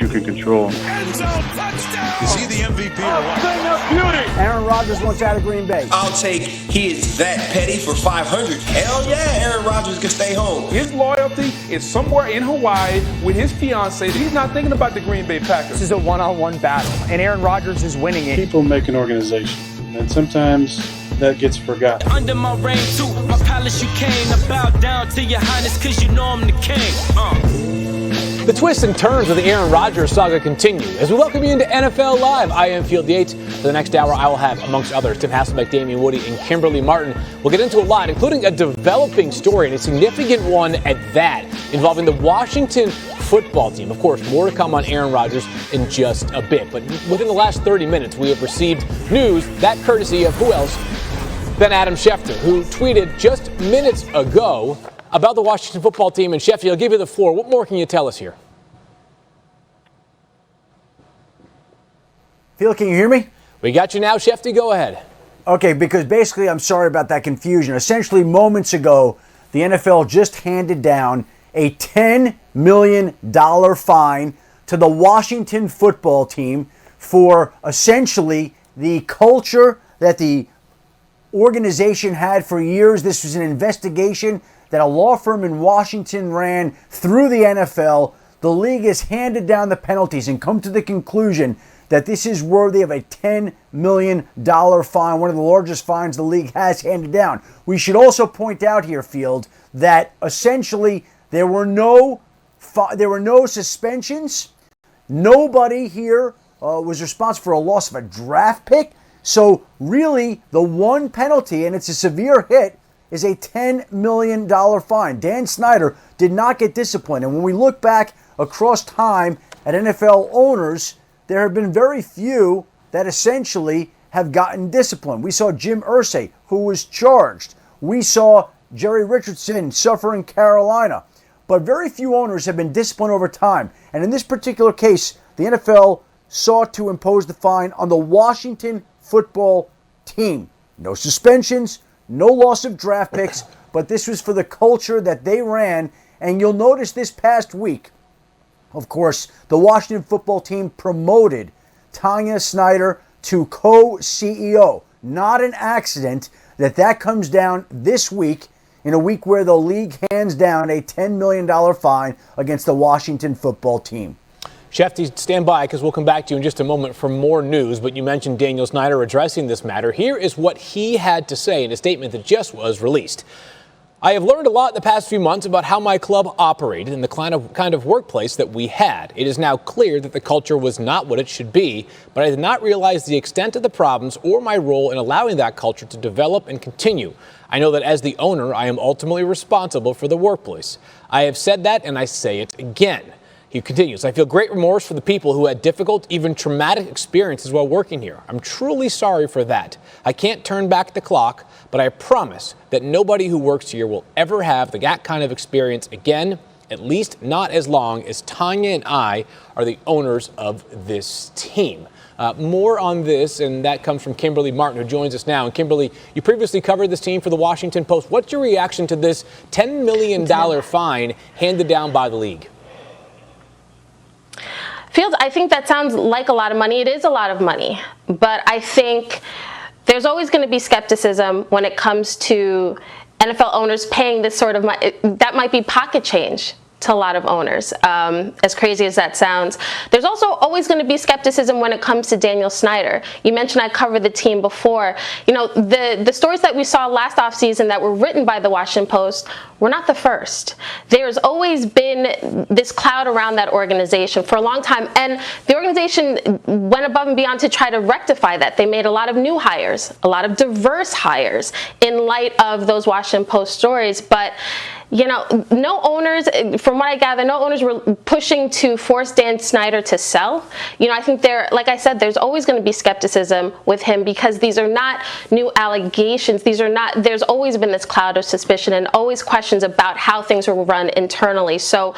you can control. End zone touchdown! Is he the MVP or what? Thing of beauty! Aaron Rodgers wants out of Green Bay. I'll take he is that petty for 500. Hell yeah, Aaron Rodgers can stay home. His loyalty is somewhere in Hawaii with his fiance. He's not thinking about the Green Bay Packers. This is a one-on-one battle, and Aaron Rodgers is winning it. People make an organization, and sometimes that gets forgotten. Under my reign too, my palace you came. I bow down to your highness cause you know I'm the king. The twists and turns of the Aaron Rodgers saga continue. As we welcome you into NFL Live, I am Field Yates. For the next hour, I will have, amongst others, Tim Hasselbeck, Damian Woody, and Kimberly Martin. We'll get into a lot, including a developing story, and a significant one at that, involving the Washington football team. Of course, more to come on Aaron Rodgers in just a bit. But within the last 30 minutes, we have received news, that courtesy of who else than Adam Schefter, who tweeted just minutes ago about the Washington football team. And Schefter, I'll give you the floor. What more can you tell us here? Phil, can you hear me? We got you now, Schefter. Go ahead. Okay, because basically, I'm sorry about that confusion. Essentially, moments ago, the NFL just handed down a $10 million fine to the Washington football team for essentially the culture that the organization had for years. This was an investigation that a law firm in Washington ran through the NFL. The league has handed down the penalties and come to the conclusion that this is worthy of a $10 million fine, one of the largest fines the league has handed down. We should also point out here, Field, that essentially there were no suspensions. Nobody here was responsible for a loss of a draft pick. So really, the one penalty, and it's a severe hit, is a $10 million fine. Dan Snyder did not get disciplined. And when we look back across time at NFL owners, there have been very few that essentially have gotten disciplined. We saw Jim Irsay, who was charged. We saw Jerry Richardson suffer in Carolina. But very few owners have been disciplined over time. And in this particular case, the NFL sought to impose the fine on the Washington football team. No suspensions, no loss of draft picks, but this was for the culture that they ran. And you'll notice this past week, of course, the Washington football team promoted Tanya Snyder to co-CEO. Not an accident that comes down this week, in a week where the league hands down a $10 million fine against the Washington football team. Schefter, stand by because we'll come back to you in just a moment for more news. But you mentioned Daniel Snyder addressing this matter. Here is what he had to say in a statement that just was released. I have learned a lot in the past few months about how my club operated and the kind of workplace that we had. It is now clear that the culture was not what it should be, but I did not realize the extent of the problems or my role in allowing that culture to develop and continue. I know that as the owner, I am ultimately responsible for the workplace. I have said that and I say it again. He continues, I feel great remorse for the people who had difficult, even traumatic experiences while working here. I'm truly sorry for that. I can't turn back the clock, but I promise that nobody who works here will ever have that kind of experience again, at least not as long as Tanya and I are the owners of this team. More on this, and that comes from Kimberly Martin, who joins us now. And Kimberly, you previously covered this team for the Washington Post. What's your reaction to this $10 million fine handed down by the league? Fields, I think that sounds like a lot of money. It is a lot of money. But I think there's always going to be skepticism when it comes to NFL owners paying this sort of money. That might be pocket change to a lot of owners, as crazy as that sounds. There's also always going to be skepticism when it comes to Daniel Snyder. You mentioned I covered the team before. You know, the stories that we saw last offseason that were written by the Washington Post were not the first. There's always been this cloud around that organization for a long time, and the organization went above and beyond to try to rectify that. They made a lot of new hires, a lot of diverse hires in light of those Washington Post stories, but you know, no owners, from what I gather, no owners were pushing to force Dan Snyder to sell. You know, I think like I said, there's always going to be skepticism with him because these are not new allegations. There's always been this cloud of suspicion and always questions about how things were run internally. So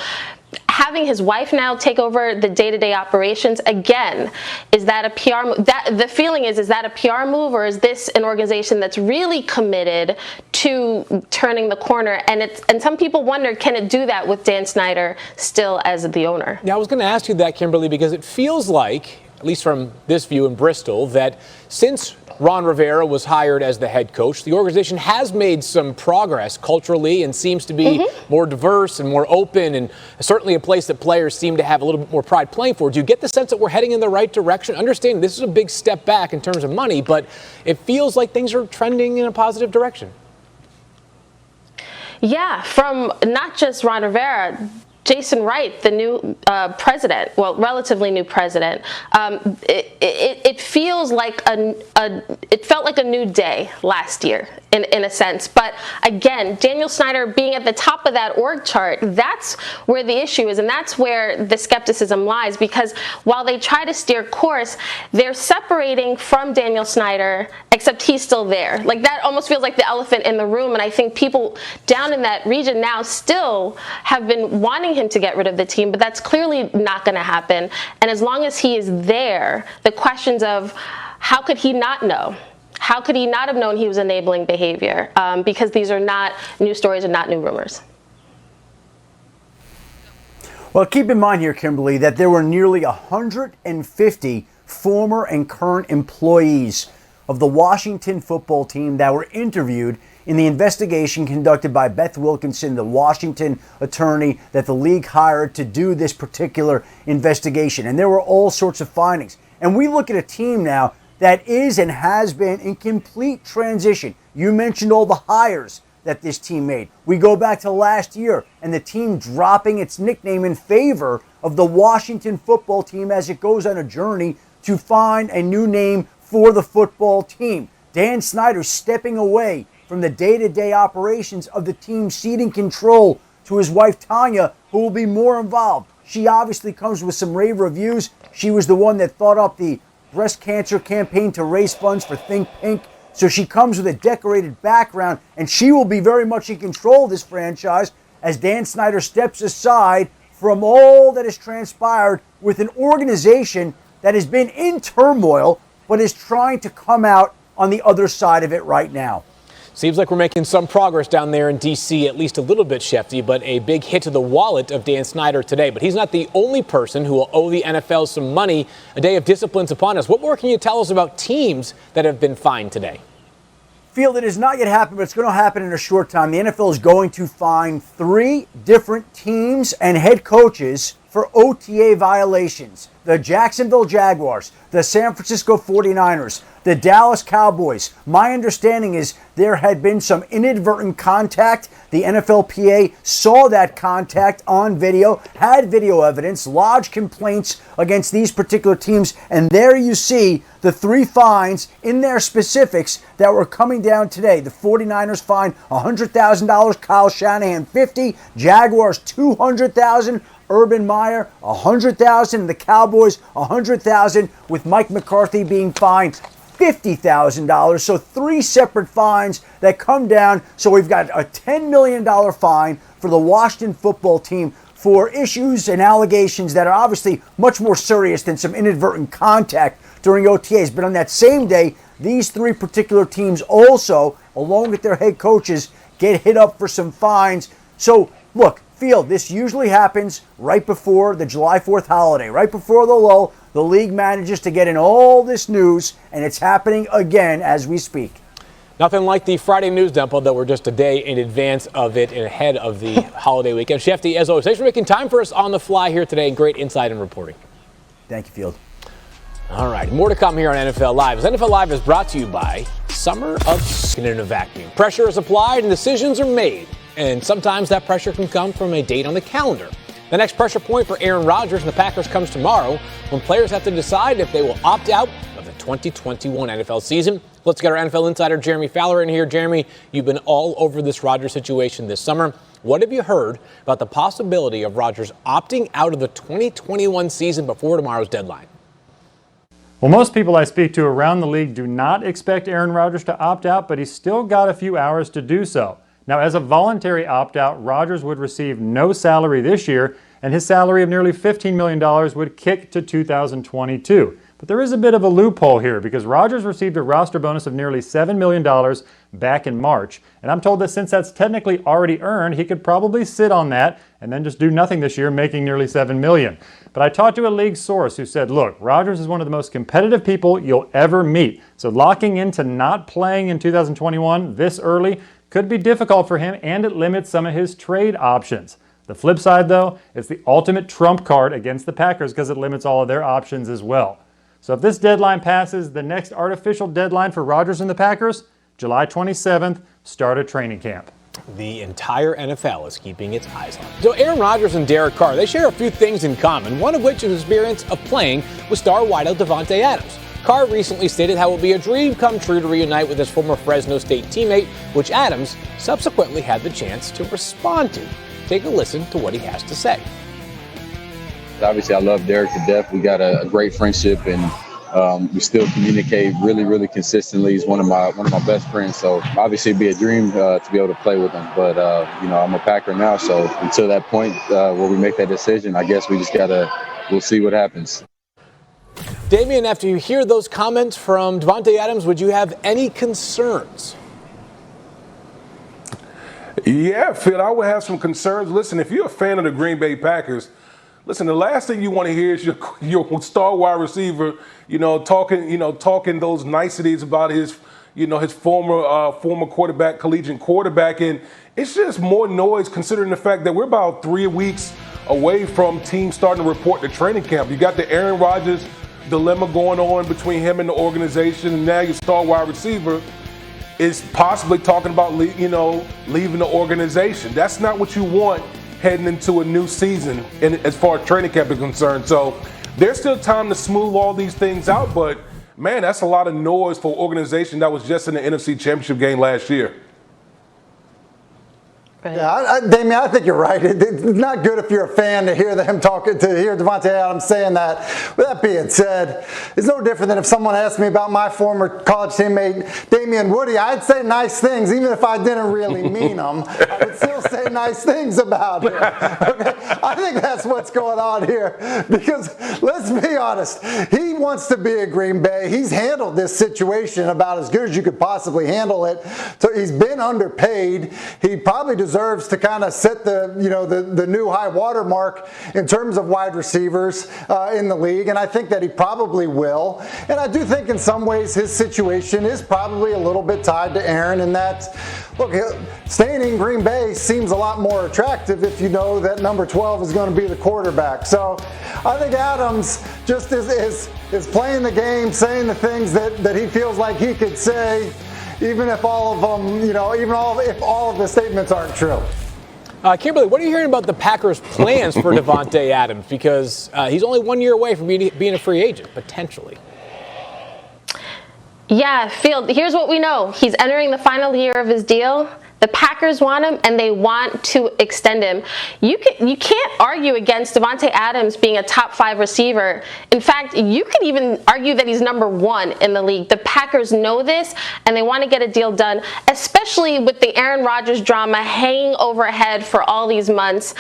having his wife now take over the day-to-day operations, again, is that a PR move? The feeling is that a PR move, or is this an organization that's really committed to turning the corner? And some people wonder, can it do that with Dan Snyder still as the owner? Yeah, I was going to ask you that, Kimberly, because it feels like, at least from this view in Bristol, that since Ron Rivera was hired as the head coach, the organization has made some progress culturally and seems to be more diverse and more open, and certainly a place that players seem to have a little bit more pride playing for. Do you get the sense that we're heading in the right direction? Understanding this is a big step back in terms of money, but it feels like things are trending in a positive direction. Yeah, from not just Ron Rivera, Jason Wright, the new president, well, relatively new president, it feels like it felt like a new day last year in a sense. But again, Daniel Snyder being at the top of that org chart, that's where the issue is, and that's where the skepticism lies, because while they try to steer course, they're separating from Daniel Snyder, except he's still there. Like, that almost feels like the elephant in the room, and I think people down in that region now still have been wanting him to get rid of the team, but that's clearly not going to happen. And as long as he is there, the questions of how could he not know? How could he not have known he was enabling behavior? Because these are not new stories and not new rumors. Well, keep in mind here, Kimberly, that there were nearly 150 former and current employees of the Washington football team that were interviewed in the investigation conducted by Beth Wilkinson, the Washington attorney that the league hired to do this particular investigation. And there were all sorts of findings. And we look at a team now that is and has been in complete transition. You mentioned all the hires that this team made. We go back to last year and the team dropping its nickname in favor of the Washington football team as it goes on a journey to find a new name for the football team. Dan Snyder stepping away from the day-to-day operations of the team, ceding control to his wife Tanya, who will be more involved. She obviously comes with some rave reviews. She was the one that thought up the breast cancer campaign to raise funds for Think Pink. So she comes with a decorated background, and she will be very much in control of this franchise as Dan Snyder steps aside from all that has transpired with an organization that has been in turmoil but is trying to come out on the other side of it right now. Seems like we're making some progress down there in D.C., at least a little bit, Schefter, but a big hit to the wallet of Dan Snyder today. But he's not the only person who will owe the NFL some money. A day of discipline's upon us. What more can you tell us about teams that have been fined today? Field, it has not yet happened, but it's going to happen in a short time. The NFL is going to fine 3 different teams and head coaches for OTA violations. The Jacksonville Jaguars, the San Francisco 49ers, the Dallas Cowboys. My understanding is there had been some inadvertent contact. The NFLPA saw that contact on video, had video evidence, lodged complaints against these particular teams, and there you see the 3 fines in their specifics that were coming down today. The 49ers fined $100,000, Kyle Shanahan $50,000, Jaguars $200,000, Urban Meyer $100,000, the Cowboys $100,000, with Mike McCarthy being fined $50,000. So 3 separate fines that come down. So we've got a $10 million fine for the Washington football team for issues and allegations that are obviously much more serious than some inadvertent contact during OTAs. But on that same day, these 3 particular teams also, along with their head coaches, get hit up for some fines. So look, Field, this usually happens right before the July 4th holiday, right before the lull. The league manages to get in all this news, and it's happening again as we speak. Nothing like the Friday news dump, although we're just a day in advance of it and ahead of the holiday weekend. Schefter, as always, thanks for making time for us on the fly here today, and great insight and reporting. Thank you, Field. All right, more to come here on NFL Live. As NFL Live is brought to you by Summer of Skin in a Vacuum. Pressure is applied and decisions are made. And sometimes that pressure can come from a date on the calendar. The next pressure point for Aaron Rodgers and the Packers comes tomorrow when players have to decide if they will opt out of the 2021 NFL season. Let's get our NFL insider Jeremy Fowler in here. Jeremy, you've been all over this Rodgers situation this summer. What have you heard about the possibility of Rodgers opting out of the 2021 season before tomorrow's deadline? Well, most people I speak to around the league do not expect Aaron Rodgers to opt out, but he's still got a few hours to do so. Now, as a voluntary opt-out, Rodgers would receive no salary this year and his salary of nearly $15 million would kick to 2022. But there is a bit of a loophole here because Rodgers received a roster bonus of nearly $7 million back in March. And I'm told that since that's technically already earned, he could probably sit on that and then just do nothing this year, making nearly $7 million. But I talked to a league source who said, look, Rodgers is one of the most competitive people you'll ever meet. So locking into not playing in 2021 this early could be difficult for him, and it limits some of his trade options. The flip side, though, it's the ultimate trump card against the Packers because it limits all of their options as well. So if this deadline passes, the next artificial deadline for Rodgers and the Packers, July 27th, start a training camp. The entire NFL is keeping its eyes on him. So Aaron Rodgers and Derek Carr, they share a few things in common, one of which is experience of playing with star wideout Davante Adams. Carr recently stated how it would be a dream come true to reunite with his former Fresno State teammate, which Adams subsequently had the chance to respond to. Take a listen to what he has to say. Obviously, I love Derek to death. We got a great friendship, and we still communicate really, really consistently. He's one of my best friends. So obviously, it'd be a dream to be able to play with him. But I'm a Packer now, so until that point where we make that decision, I guess we just we'll see what happens. Damian, after you hear those comments from Davante Adams, would you have any concerns? Yeah, Phil, I would have some concerns. Listen, if you're a fan of the Green Bay Packers, listen, the last thing you want to hear is your star wide receiver, talking those niceties about his former quarterback, collegiate quarterback, and it's just more noise considering the fact that we're about 3 weeks away from teams starting to report to training camp. You got the Aaron Rodgers dilemma going on between him and the organization, and now your star wide receiver is possibly talking about leaving the organization. That's not what you want heading into a new season as far as training camp is concerned. So there's still time to smooth all these things out, but man, that's a lot of noise for an organization that was just in the NFC Championship game last year. Right. Yeah, Damian, I think you're right. It's not good if you're a fan to hear Davante Adams saying that. With that being said, it's no different than if someone asked me about my former college teammate, Damian Woody. I'd say nice things, even if I didn't really mean them. I would still say nice things about him. Okay? I think that's what's going on here. Because let's be honest, he wants to be at Green Bay. He's handled this situation about as good as you could possibly handle it. So he's been underpaid. He probably deserves to kind of set the new high water mark in terms of wide receivers in the league, and I think that he probably will. And I do think in some ways his situation is probably a little bit tied to Aaron in that, look, staying in Green Bay seems a lot more attractive if you know that number 12 is going to be the quarterback. So I think Adams just is playing the game, saying the things that he feels like he could say, even if all of them, if all of the statements aren't true. Kimberly, what are you hearing about the Packers' plans for Davante Adams? Because he's only 1 year away from being a free agent, potentially. Yeah, Phil, here's what we know. He's entering the final year of his deal. The Packers want him, and they want to extend him. You can't argue against Davante Adams being a top 5 receiver. In fact, you could even argue that he's number 1 in the league. The Packers know this, and they want to get a deal done, especially with the Aaron Rodgers drama hanging overhead for all these months.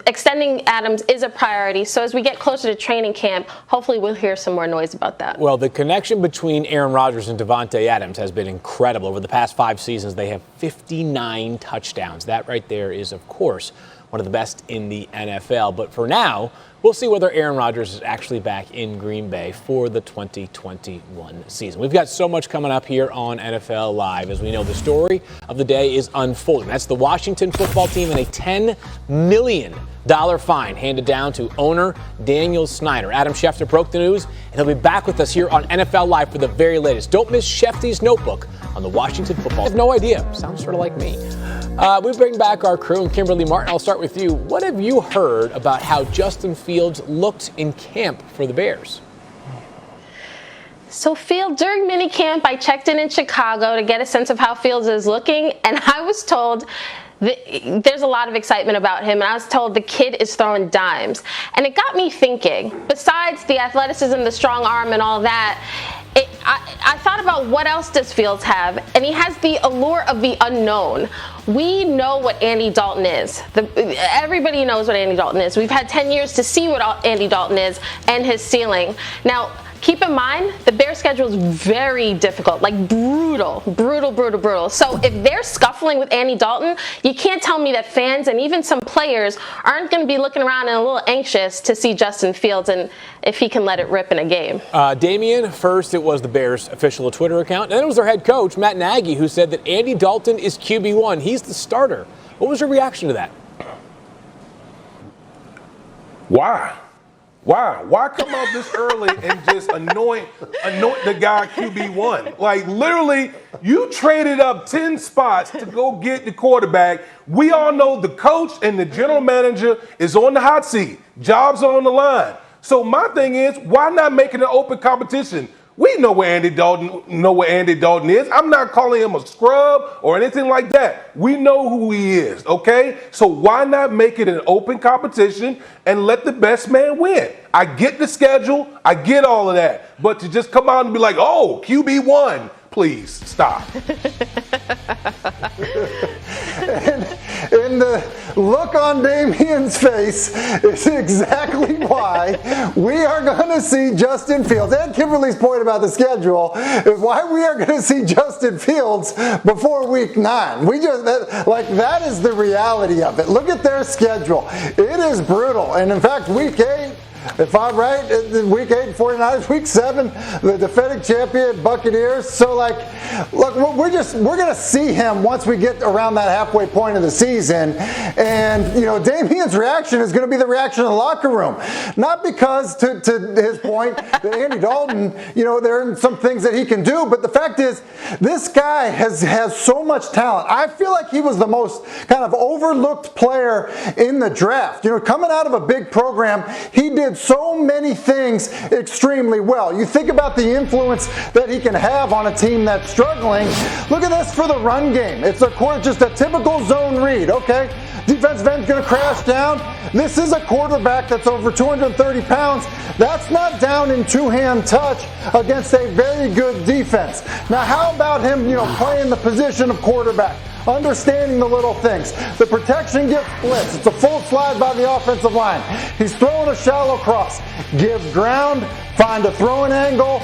Extending Adams is a priority. So as we get closer to training camp, hopefully we'll hear some more noise about that. Well, the connection between Aaron Rodgers and Davante Adams has been incredible. Over the past 5 seasons, they have 59 touchdowns. That right there is, of course, one of the best in the NFL. But for now, we'll see whether Aaron Rodgers is actually back in Green Bay for the 2021 season. We've got so much coming up here on NFL Live. As we know, the story of the day is unfolding. That's the Washington football team and a $10 million fine handed down to owner Daniel Snyder. Adam Schefter broke the news, and he'll be back with us here on NFL Live for the very latest. Don't miss Shefty's notebook on the Washington football. I have no idea. Sounds sort of like me. We bring back our crew, and Kimberly Martin, I'll start with you. What have you heard about how Justin Fields looked in camp for the Bears? So Field, during minicamp, I checked in Chicago to get a sense of how Fields is looking, and I was told there's a lot of excitement about him, and I was told the kid is throwing dimes. And it got me thinking, besides the athleticism, the strong arm, and all that, I thought about what else does Fields have, and he has the allure of the unknown. We know what Andy Dalton is. Everybody knows what Andy Dalton is. We've had 10 years to see what Andy Dalton is and his ceiling. Now, keep in mind, the Bears' schedule is very difficult, like brutal. So if they're scuffling with Andy Dalton, you can't tell me that fans and even some players aren't going to be looking around and a little anxious to see Justin Fields and if he can let it rip in a game. Damian, first it was the Bears' official Twitter account, and then it was their head coach, Matt Nagy, who said that Andy Dalton is QB1. He's the starter. What was your reaction to that? Why? Why come out this early and just anoint the guy QB1? Like, literally, you traded up 10 spots to go get the quarterback. We all know the coach and the general manager is on the hot seat. Jobs are on the line. So my thing is, why not make it an open competition? We know where Andy Dalton is. I'm not calling him a scrub or anything like that. We know who he is, okay? So why not make it an open competition and let the best man win? I get the schedule. I get all of that. But to just come out and be like, oh, QB1, please stop. And the look on Damian's face is exactly why we are going to see Justin Fields. And Kimberly's point about the schedule is why we are going to see Justin Fields before week 9. That is the reality of it. Look at their schedule. It is brutal. And in fact, week 8, if I'm right, week 8, 49ers, week 7, the defending champion Buccaneers. So, look, we're going to see him once we get around that halfway point of the season. And, Damian's reaction is going to be the reaction in the locker room. Not because, to his point, that Andy Dalton, there are some things that he can do. But the fact is, this guy has so much talent. I feel like he was the most kind of overlooked player in the draft. Coming out of a big program, he did so many things extremely well. You think about the influence that he can have on a team that's struggling. Look at this for the run game. It's just a typical zone read, okay? Defensive end's going to crash down. This is a quarterback that's over 230 pounds. That's not down in two-hand touch against a very good defense. Now, how about him, playing the position of quarterback? Understanding the little things. The protection gets blitzed. It's a full slide by the offensive line. He's throwing a shallow cross. Give ground, find a throwing angle,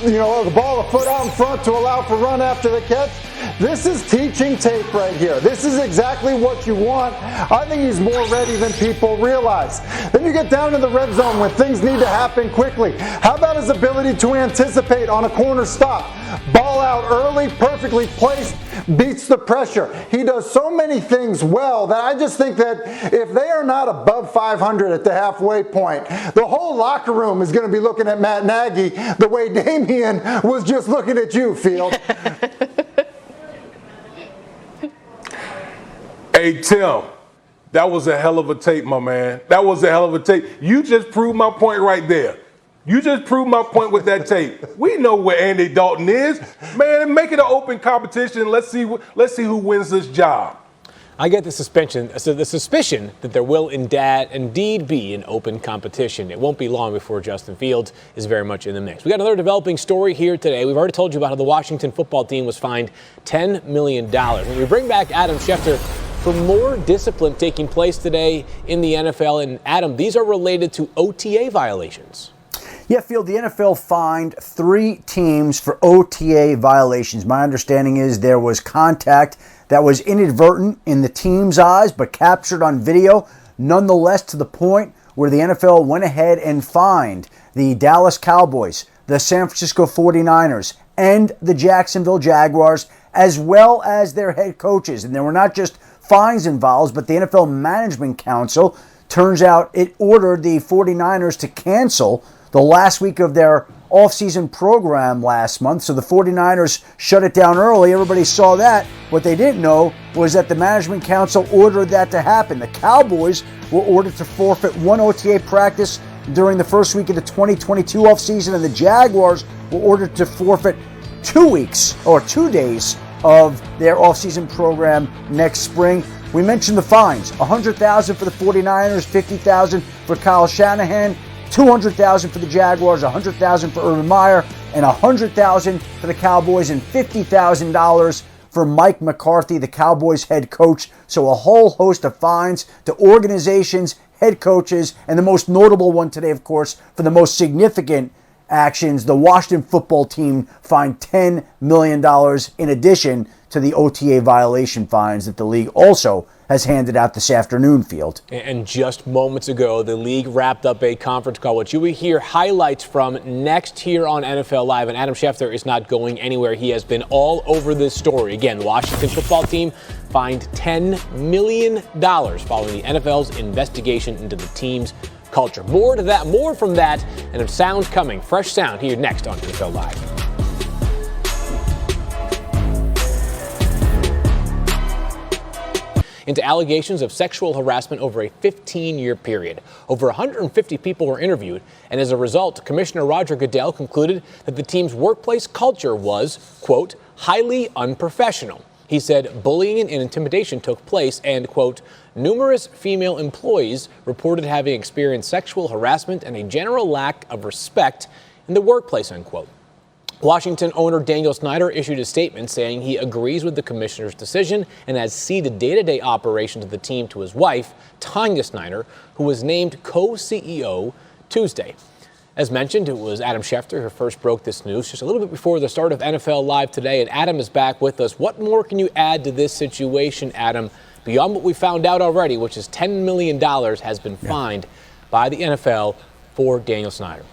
the ball a foot out in front to allow for run after the catch. This is teaching tape right here. This is exactly what you want. I think he's more ready than people realize. Then you get down to the red zone when things need to happen quickly. How about his ability to anticipate on a corner stop? Ball out early, perfectly placed, beats the pressure. He does so many things well that I just think that if they are not above 500 at the halfway point, the whole locker room is going to be looking at Matt Nagy the way Damian was just looking at you, Field. Hey, Tim, that was a hell of a tape, my man. That was a hell of a tape. You just proved my point right there. You just proved my point with that tape. We know where Andy Dalton is. Man, make it an open competition. Let's see who wins this job. I get the suspicion that there will indeed be an open competition. It won't be long before Justin Fields is very much in the mix. We got another developing story here today. We've already told you about how the Washington football team was fined $10 million. When we bring back Adam Schefter for more discipline taking place today in the NFL. And Adam, these are related to OTA violations. Yeah, Field, the NFL fined 3 teams for OTA violations. My understanding is there was contact that was inadvertent in the team's eyes, but captured on video, nonetheless to the point where the NFL went ahead and fined the Dallas Cowboys, the San Francisco 49ers, and the Jacksonville Jaguars, as well as their head coaches. And there were not just fines involved, but the NFL Management Council, turns out it ordered the 49ers to cancel the last week of their offseason program last month. So the 49ers shut it down early. Everybody saw that. What they didn't know was that the Management Council ordered that to happen. The Cowboys were ordered to forfeit 1 OTA practice during the first week of the 2022 offseason, and the Jaguars were ordered to forfeit 2 weeks or 2 days of their offseason program next spring. We mentioned the fines, $100,000 for the 49ers, $50,000 for Kyle Shanahan, $200,000 for the Jaguars, $100,000 for Urban Meyer, and $100,000 for the Cowboys and $50,000 for Mike McCarthy, the Cowboys head coach. So a whole host of fines to organizations, head coaches, and the most notable one today, of course, for the most significant actions, the Washington football team fined $10 million in addition to the OTA violation fines that the league also has handed out this afternoon, Field. And just moments ago, the league wrapped up a conference call, which you will hear highlights from next here on NFL Live. And Adam Schefter is not going anywhere. He has been all over this story. Again, the Washington football team fined $10 million following the NFL's investigation into the team's culture. More from that, and a sound coming. Fresh sound here next on NFL Live. Into allegations of sexual harassment over a 15-year period. Over 150 people were interviewed, and as a result, Commissioner Roger Goodell concluded that the team's workplace culture was, quote, highly unprofessional. He said bullying and intimidation took place and, quote, numerous female employees reported having experienced sexual harassment and a general lack of respect in the workplace, unquote. Washington owner Daniel Snyder issued a statement saying he agrees with the commissioner's decision and has ceded day-to-day operations of the team to his wife, Tanya Snyder, who was named co-CEO Tuesday. As mentioned, it was Adam Schefter who first broke this news just a little bit before the start of NFL Live today, and Adam is back with us. What more can you add to this situation, Adam, beyond what we found out already, which is $10 million has been fined by the NFL for Daniel Snyder?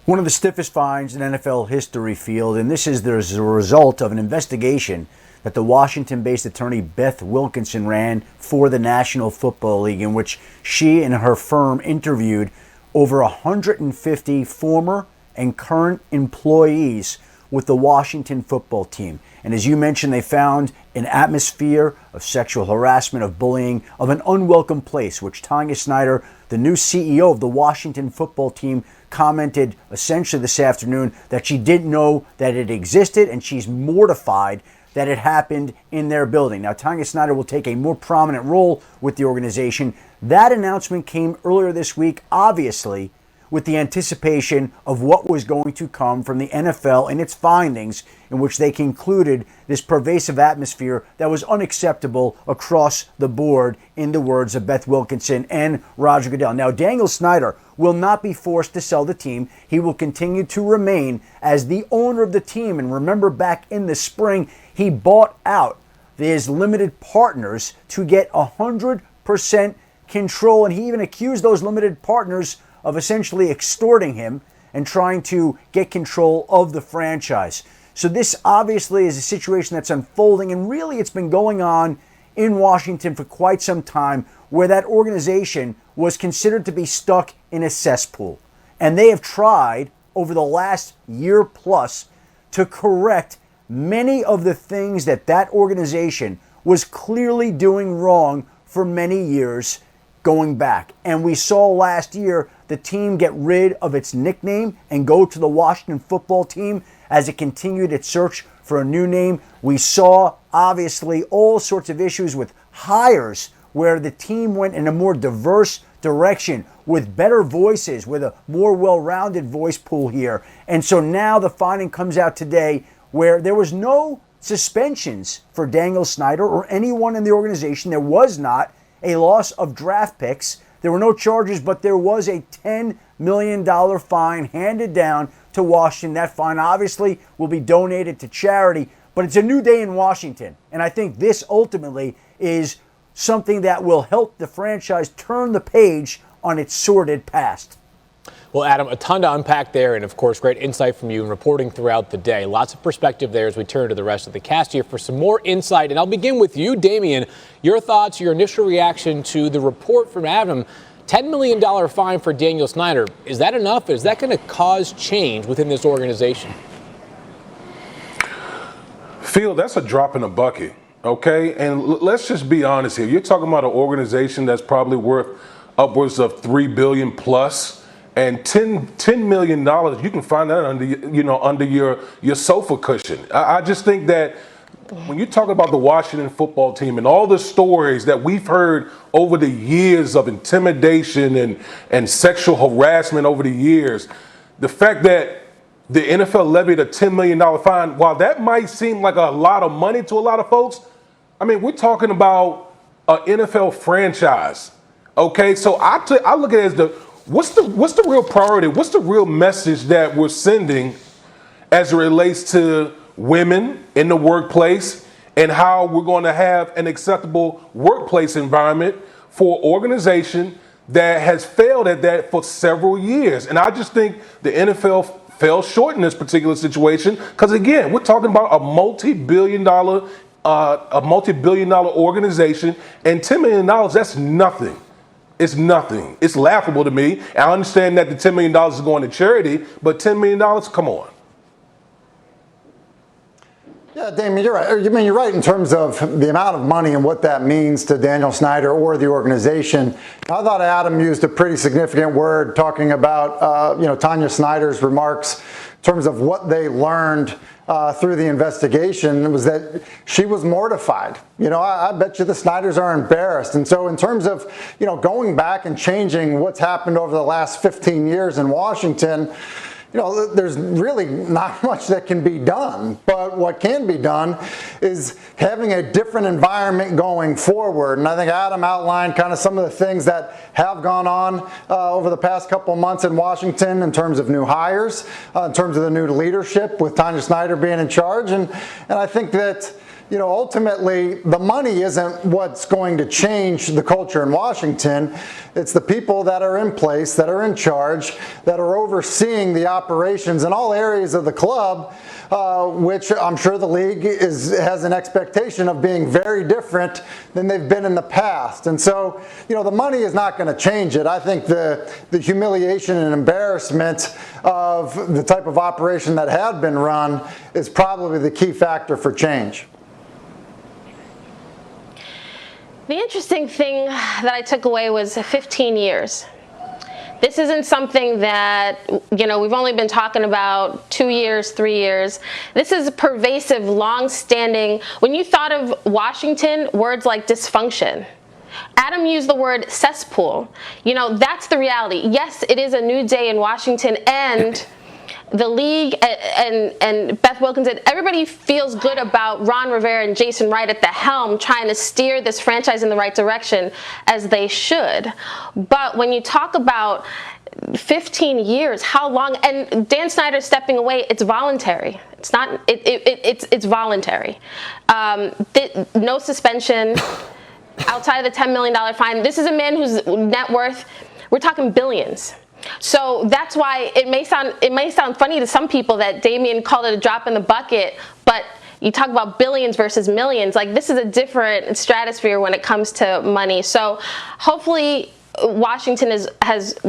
One of the stiffest fines in NFL history, Field, and this is as a result of an investigation that the Washington-based attorney Beth Wilkinson ran for the National Football League, in which she and her firm interviewed over 150 former and current employees with the Washington football team. And as you mentioned, they found an atmosphere of sexual harassment, of bullying, of an unwelcome place, which Tanya Snyder, the new CEO of the Washington football team, commented essentially this afternoon that she didn't know that it existed, and she's mortified that it happened in their building. Now, Tanya Snyder will take a more prominent role with the organization. That announcement came earlier this week, obviously, with the anticipation of what was going to come from the NFL and its findings, in which they concluded this pervasive atmosphere that was unacceptable across the board, in the words of Beth Wilkinson and Roger Goodell. Now, Daniel Snyder will not be forced to sell the team. He will continue to remain as the owner of the team. And remember, back in the spring, he bought out his limited partners to get 100% control. And he even accused those limited partners of essentially extorting him and trying to get control of the franchise. So this obviously is a situation that's unfolding, and really it's been going on in Washington for quite some time, where that organization was considered to be stuck in a cesspool. And they have tried over the last year plus to correct many of the things that that organization was clearly doing wrong for many years going back. And we saw last year the team get rid of its nickname and go to the Washington football team as it continued its search for a new name. We saw, obviously, all sorts of issues with hires where the team went in a more diverse direction with better voices, with a more well-rounded voice pool here. And so now the finding comes out today where there was no suspensions for Daniel Snyder or anyone in the organization. There was not a loss of draft picks. There were no charges, but there was a $10 million fine handed down to Washington. That fine obviously will be donated to charity, but it's a new day in Washington. And I think this ultimately is something that will help the franchise turn the page on its sordid past. Well, Adam, a ton to unpack there, and of course, great insight from you and reporting throughout the day. Lots of perspective there as we turn to the rest of the cast here for some more insight. And I'll begin with you, Damian. Your thoughts, your initial reaction to the report from Adam. $10 million fine for Daniel Snyder. Is that enough? Is that going to cause change within this organization? Phil, that's a drop in the bucket, okay? And let's just be honest here. You're talking about an organization that's probably worth upwards of $3 billion plus. And $10 million, you can find that under your sofa cushion. I just think that when you talk about the Washington football team and all the stories that we've heard over the years of intimidation and sexual harassment over the years, the fact that the NFL levied a $10 million fine. While that might seem like a lot of money to a lot of folks, I mean, we're talking about an NFL franchise. Okay, so I look at it as what's the real priority? What's the real message that we're sending as it relates to women in the workplace and how we're going to have an acceptable workplace environment for an organization that has failed at that for several years? And I just think the NFL fell short in this particular situation because, again, we're talking about a multi-billion dollar organization, and $10 million, that's nothing. It's nothing. It's laughable to me. I understand that the $10 million is going to charity, but $10 million, come on. Yeah, Damien, you're right. I mean, you're right in terms of the amount of money and what that means to Daniel Snyder or the organization. I thought Adam used a pretty significant word talking about, Tanya Snyder's remarks in terms of what they learned through the investigation. It was that she was mortified. I bet you the Snyders are embarrassed. And so in terms of, going back and changing what's happened over the last 15 years in Washington, there's really not much that can be done. But what can be done is having a different environment going forward. And I think Adam outlined kind of some of the things that have gone on over the past couple of months in Washington in terms of new hires, in terms of the new leadership with Tanya Snyder being in charge. And I think that ultimately, the money isn't what's going to change the culture in Washington. It's the people that are in place, that are in charge, that are overseeing the operations in all areas of the club, which I'm sure the league has an expectation of being very different than they've been in the past. And so, the money is not going to change it. I think the humiliation and embarrassment of the type of operation that had been run is probably the key factor for change. The interesting thing that I took away was 15 years. This isn't something that, we've only been talking about 2 years, 3 years. This is pervasive, long-standing. When you thought of Washington, words like dysfunction. Adam used the word cesspool. That's the reality. Yes, it is a new day in Washington, and the league and Beth Wilkinson, everybody feels good about Ron Rivera and Jason Wright at the helm trying to steer this franchise in the right direction, as they should. But when you talk about 15 years, how long, and Dan Snyder stepping away, it's voluntary. It's not, it's voluntary. No suspension outside of the $10 million fine. This is a man whose net worth, we're talking billions. So that's why it may sound funny to some people that Damien called it a drop in the bucket, but you talk about billions versus millions. Like, this is a different stratosphere when it comes to money. So hopefully Washington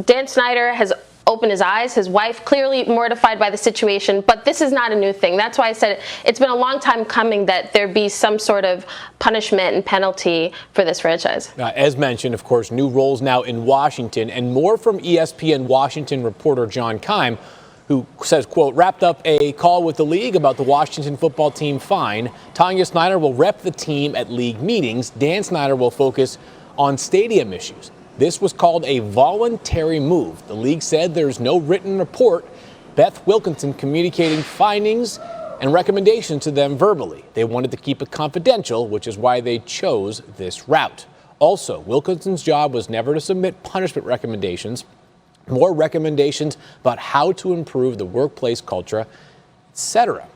Dan Snyder has opened his eyes. His wife clearly mortified by the situation, but this is not a new thing. That's why I said it's been a long time coming that there be some sort of punishment and penalty for this franchise. As mentioned, of course, new roles now in Washington, and more from ESPN Washington reporter John Keim, who says, quote, wrapped up a call with the league about the Washington football team fine. Tanya Snyder will rep the team at league meetings. Dan Snyder will focus on stadium issues. This was called a voluntary move. The league said there's no written report. Beth Wilkinson communicating findings and recommendations to them verbally. They wanted to keep it confidential, which is why they chose this route. Also, Wilkinson's job was never to submit punishment recommendations, more recommendations about how to improve the workplace culture, etc.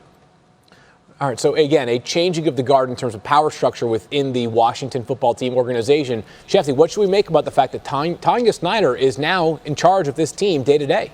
All right, so again, a changing of the guard in terms of power structure within the Washington football team organization. Schefter, what should we make about the fact that Tanya Snyder is now in charge of this team day to day?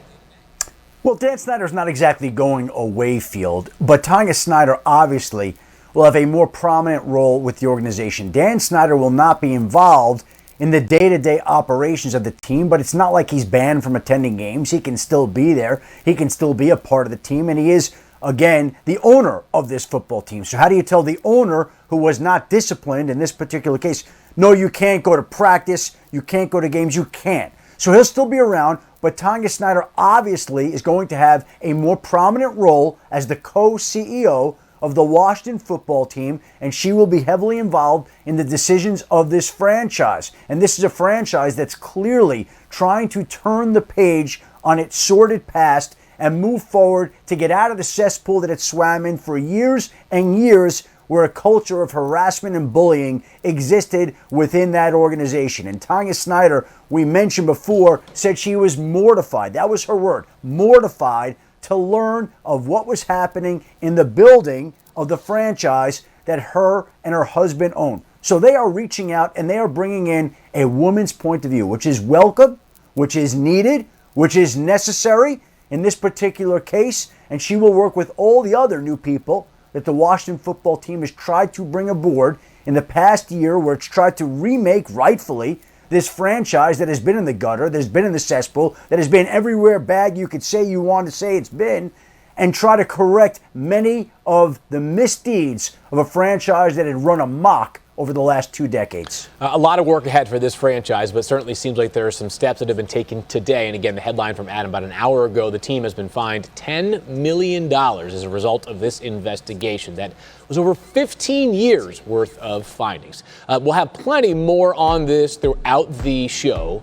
Well, Dan Snyder's not exactly going away field, but Tanya Snyder obviously will have a more prominent role with the organization. Dan Snyder will not be involved in the day-to-day operations of the team, but it's not like he's banned from attending games. He can still be there. He can still be a part of the team, and he is, again, the owner of this football team. So how do you tell the owner, who was not disciplined in this particular case, no, you can't go to practice, you can't go to games, you can't. So he'll still be around, but Tanya Snyder obviously is going to have a more prominent role as the co-CEO of the Washington football team, and she will be heavily involved in the decisions of this franchise. And this is a franchise that's clearly trying to turn the page on its sordid past and move forward to get out of the cesspool that it swam in for years and years, where a culture of harassment and bullying existed within that organization. And Tanya Snyder, we mentioned before, said she was mortified. That was her word, mortified, to learn of what was happening in the building of the franchise that her and her husband own. So they are reaching out and they are bringing in a woman's point of view, which is welcome, which is needed, which is necessary in this particular case. And she will work with all the other new people that the Washington football team has tried to bring aboard in the past year, where it's tried to remake, rightfully, this franchise that has been in the gutter, that has been in the cesspool, that has been everywhere bad you could say you want to say it's been, and try to correct many of the misdeeds of a franchise that had run amok over the last 2 decades. A lot of work ahead for this franchise, but certainly seems like there are some steps that have been taken today. And again, the headline from Adam about an hour ago, the team has been fined $10 million as a result of this investigation. That was over 15 years worth of findings. We'll have plenty more on this throughout the show.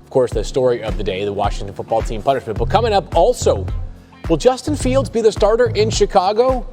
Of course, the story of the day, the Washington football team punishment. But coming up also, will Justin Fields be the starter in Chicago?